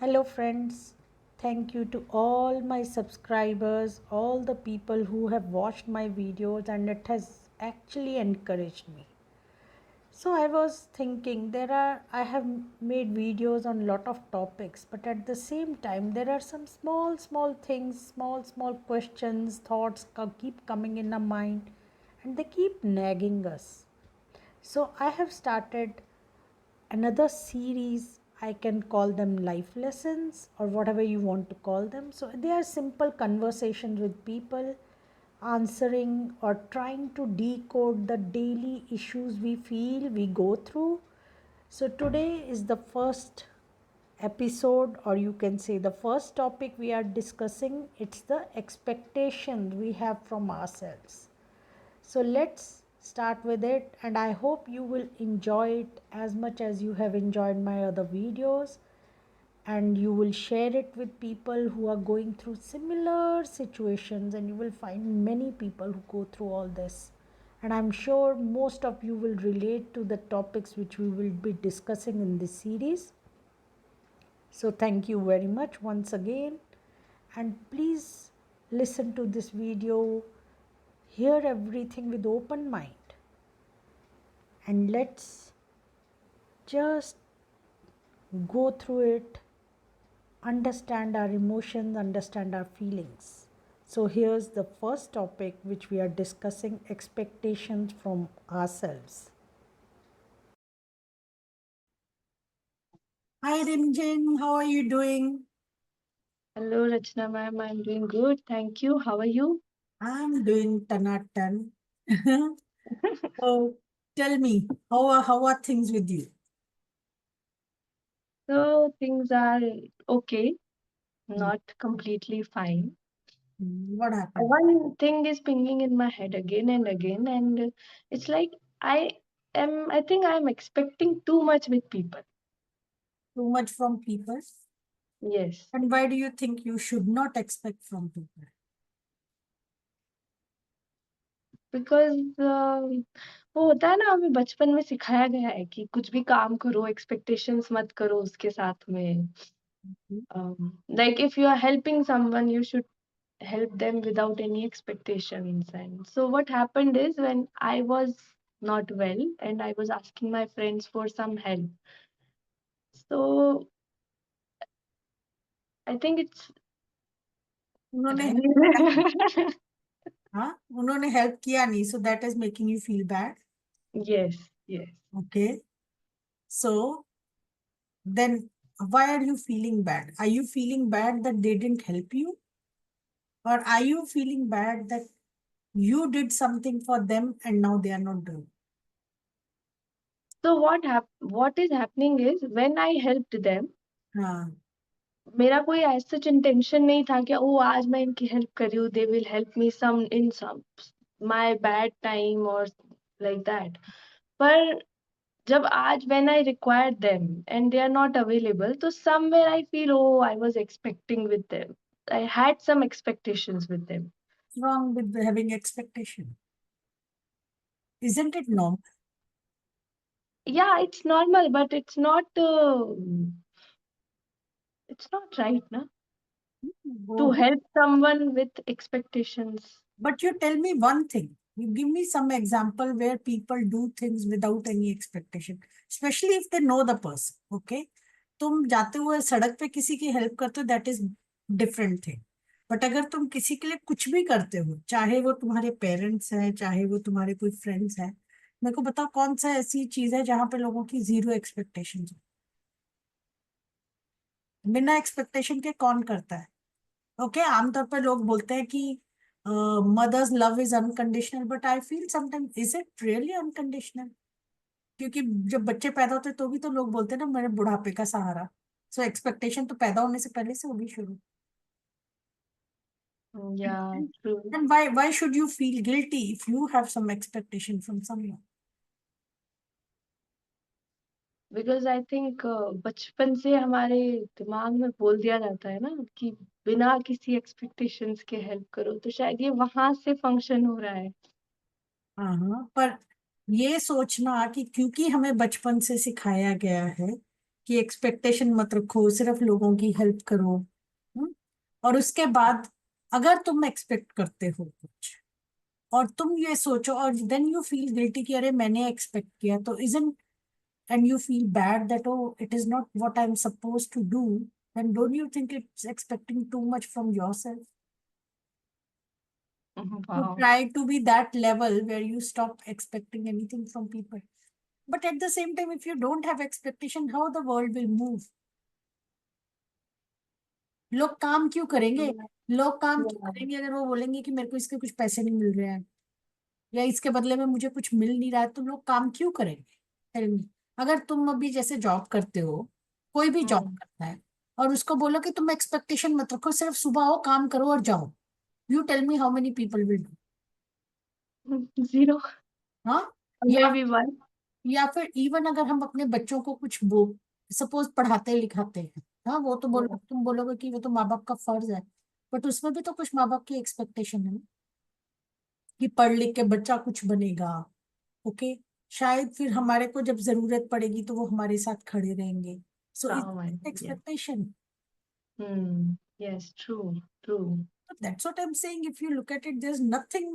Hello, friends. Thank you to all my subscribers, all the people who have watched my videos, and it has actually encouraged me. So, I was thinking I have made videos on lot of topics, but at the same time, there are some small things, small questions, thoughts keep coming in our mind, and they keep nagging us. So, I have started another series. I can call them life lessons or whatever you want to call them. So they are simple conversations with people, answering or trying to decode the daily issues we feel we go through. So today is the first episode, or you can say the first topic we are discussing. It's the expectations we have from ourselves. So let's start with it, and I hope you will enjoy it as much as you have enjoyed my other videos, and you will share it with people who are going through similar situations, and you will find many people who go through all this. And I'm sure most of you will relate to the topics which we will be discussing in this series. So thank you very much once again, and please listen to this video, hear everything with open mind, and let's just go through it, understand our emotions, understand our feelings. So, here's the first topic which we are discussing: expectations from ourselves. Hi Rimjin, how are you doing? Hello, Rachna ma'am. I'm doing good. Thank you. How are you? I'm doing tanatan. So, tell me, how are things with you? So things are okay, Hmm. not completely fine. What happened? One thing is pinging in my head again and again, and it's like I I think I'm expecting too much with people. Too much from people? Yes, And why do you think you should not expect from people? because वो होता है ना, हमें बचपन में सिखाया गया है कि कुछ भी काम करो, expectations मत करो उसके साथ में. Like if you are helping someone, you should help them without any expectations. And so what happened is, when I was not well and I was asking my friends for some help, so I think it's उन्होंने हाँ उन्होंने help किया नहीं, so that is making you feel bad. yes, yes. Okay, so then why are you feeling bad? Are you feeling bad that they didn't help you, or are you feeling bad that you did something for them and now they are not doing? So what is happening is, when I helped them, हाँ. मेरा कोई as such intention नहीं था कि ओ आज मैं इनकी help कर रही हूँ, they will help me some my bad time or like that. पर जब आज when I required them and they are not available, so somewhere I feel, oh, I was expecting with them. I had some expectations with them. What's wrong with having expectation? Isn't it normal? Yeah, it's normal, but it's not right, na? To Who- help someone with expectations. But you tell me one thing. You give me some example where people do things without any expectation, especially if they know the person. Okay, तुम जाते हुए सड़क पे किसी की help करते हो, that is different thing. But अगर तुम किसी के लिए कुछ भी करते हो, चाहे वो तुम्हारे पेरेंट्स हैं, चाहे वो तुम्हारे कोई फ्रेंड्स हैं, मेरे को बताओ कौन सा ऐसी चीज है जहां पे लोगों की जीरो एक्सपेक्टेशन है? बिना एक्सपेक्टेशन के कौन करता है? ओके, आमतौर पर लोग बोलते हैं कि mother's love is unconditional, but I feel sometime is it really unconditional? क्योंकि जब बच्चे पैदा होते हैं तो भी तो लोग बोलते हैं ना, मेरे बुढ़ापे का सहारा. सो एक्सपेक्टेशन तो पैदा होने से पहले से होगी शुरू. Yeah, true. And why should you feel guilty if you have some expectation from someone? Because I think बचपन से हमारे दिमाग में बोल दिया जाता है ना कि बिना किसी एक्सपेक्टेशंस के हेल्प करो, तो शायद ये वहां से फंक्शन हो रहा है. हाँ हाँ, पर ये सोचना कि क्योंकि हमें बचपन से सिखाया गया है कि एक्सपेक्टेशन मत रखो, सिर्फ लोगों की हेल्प करो। और उसके बाद अगर तुम एक्सपेक्ट करते हो कुछ और तुम ये सोचो और देन यू फील गिल्टी कि अरे मैंने एक्सपेक्ट किया, तो isn't and you feel bad that oh it is not what I'm supposed to do, then don't you think it's expecting too much from yourself? You Wow. try to be that level where you stop expecting anything from people, but at the same time if you don't have expectation, how the world will move? लोग काम क्यों करेंगे? Yeah. लोग काम क्यों Yeah. करेंगे अगर वो बोलेंगे कि मेरे को इसके कुछ पैसे नहीं मिल रहे हैं या इसके बदले में मुझे कुछ मिल नहीं रहा है, तो लोग काम क्यों करेंगे? Tell me. अगर तुम अभी जैसे जॉब करते हो, कोई भी जॉब Hmm. करता है, और उसको बोलो कि तुम एक्सपेक्टेशन मत रखो, सिर्फ सुबह आओ काम करो और जाओ, you tell me how many people will do? Zero. हाँ? Or या maybe one. या फिर इवन अगर हम अपने बच्चों को कुछ वो सपोज पढ़ाते लिखाते हैं, हाँ वो तो बोलो, Hmm. तुम बोलोगे कि वो तो माँ बाप का फर्ज है, बट उसमें भी तो कुछ माँ बाप की एक्सपेक्टेशन है ना, कि पढ़ लिख के बच्चा कुछ बनेगा। ओके, शायद फिर हमारे को जब जरूरत पड़ेगी तो वो हमारे साथ खड़े रहेंगे। सो Oh my. It's Yes. Expectation. Yes. True. True. That's what I'm saying. If you look at it, there's nothing,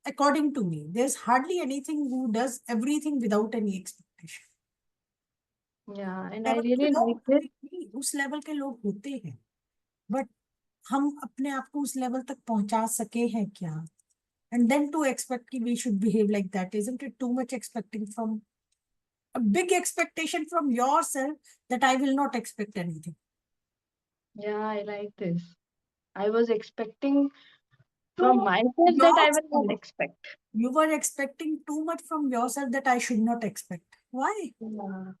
according to me, there's hardly anything who does everything without any expectation. Yeah. And I level के really like लोग this. नहीं, उस level के लोग होते हैं, but हम अपने आप को उस लेवल तक पहुंचा सके हैं क्या? And then to expect कि we should behave like that, isn't it too much expecting from a big expectation from yourself that I will not expect anything? Yeah, I like this. I was expecting Too from much myself that I will not yourself. expect. You were expecting too much from yourself that I should not expect. Why? Yeah.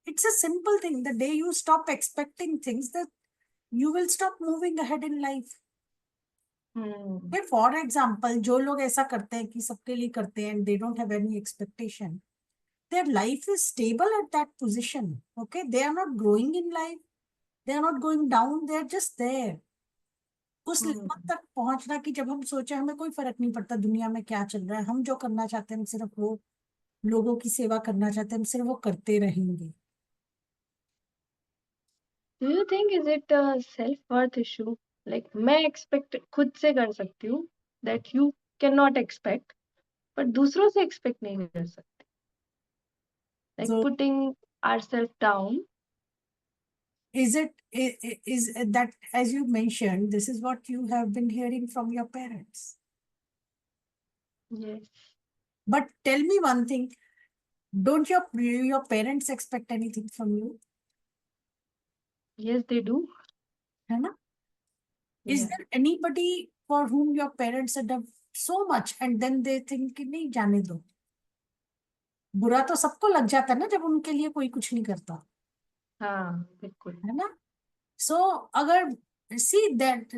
It's a simple thing. The day you stop expecting things, that you will stop moving ahead in life. Hmm. For example जो लोग ऐसा करते हैं कि सबके लिए करते हैं, they don't have any expectation, their life is stable at that position. Okay, they are not growing in life, they are not going down, they are just there. उस Hmm. लेवल तक पहुंचना कि जब हम सोचे हमें कोई फर्क नहीं पड़ता दुनिया में क्या चल रहा है, हम जो करना चाहते हैं हम सिर्फ वो लोगों की सेवा करना चाहते हैं, हम सिर्फ वो करते रहेंगे। Do you think is it a self-worth issue? Like मैं expect खुद से कर सकती हूँ that you cannot expect, but दूसरों से expect नहीं कर सकते. Like So putting ourselves down. is that, as you mentioned, this is what you have been hearing from your parents? Yes. But tell me one thing, don't your parents expect anything from you? Yes, they do. है ना? Is Yeah. there anybody for whom your parents have done so much and then they think कि नहीं जाने दो? बुरा तो सबको लग जाता है ना जब उनके लिए कोई कुछ नहीं करता, हाँ, बिल्कुल. है ना? So अगर see that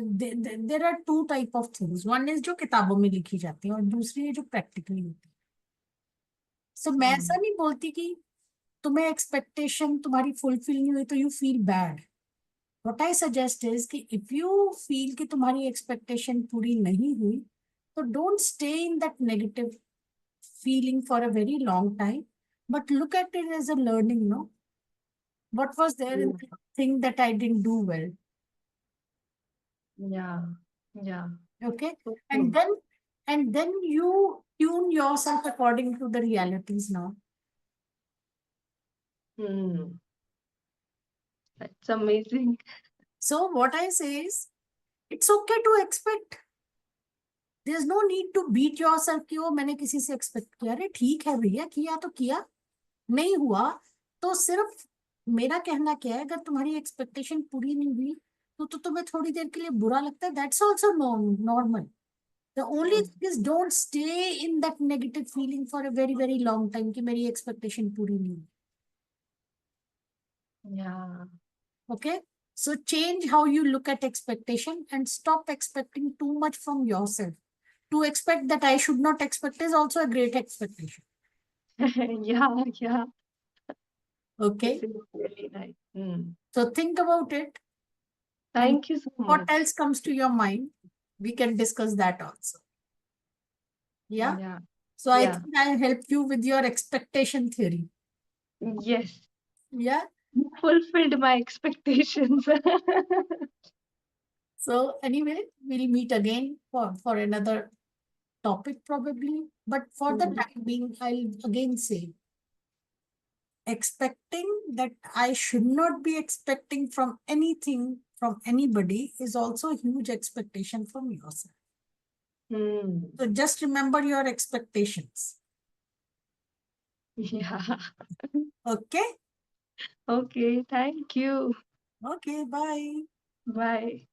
there are two type of things. One is जो किताबों में लिखी जाती है और दूसरी है जो प्रैक्टिकली होती है. So मैं ऐसा नहीं बोलती कि तुम्हें एक्सपेक्टेशन तुम्हारी फुलफिल नहीं हुई तो you feel bad. What I suggest is कि if you feel कि तुम्हारी एक्सपेक्टेशन पूरी नहीं हुई, तो don't stay in that negative feeling for a very long time, but look at it as a learning, no? What was there in the thing that I didn't do well? Yeah. Yeah. Okay, So and true. then you tune yourself according to the realities now. Hmm. That's amazing. So what I say is, it's okay to expect. There's no need to beat yourself कि वो मैंने किसी से expect किया, अरे ठीक है भैया, किया तो किया, नहीं हुआ तो सिर्फ मेरा कहना क्या है, अगर तुम्हारी एक्सपेक्टेशन पूरी नहीं हुई तो तुम्हें थोड़ी देर के लिए बुरा लगता है, that's also normal. The only Hmm. Thing is don't stay in that negative feeling for a very very long time कि मेरी एक्सपेक्टेशन पूरी नहीं हुई. Yeah. Okay, so change how you look at expectation and stop expecting too much from yourself. To expect that I should not expect is also a great expectation. Yeah, yeah. Okay, This is really nice. Hmm. so think about it, and Thank you so what much. else comes to your mind, we can discuss that also. Yeah, Yeah. so I Yeah. think I helped you with your expectation theory. Yes. Yeah, You fulfilled my expectations. So anyway, we'll meet again for another topic probably. But for the time being, I'll again say expecting that I should not be expecting from anything from anybody is also a huge expectation from yourself. So just remember your expectations. Yeah. Okay? Okay, thank you. Okay, bye. Bye.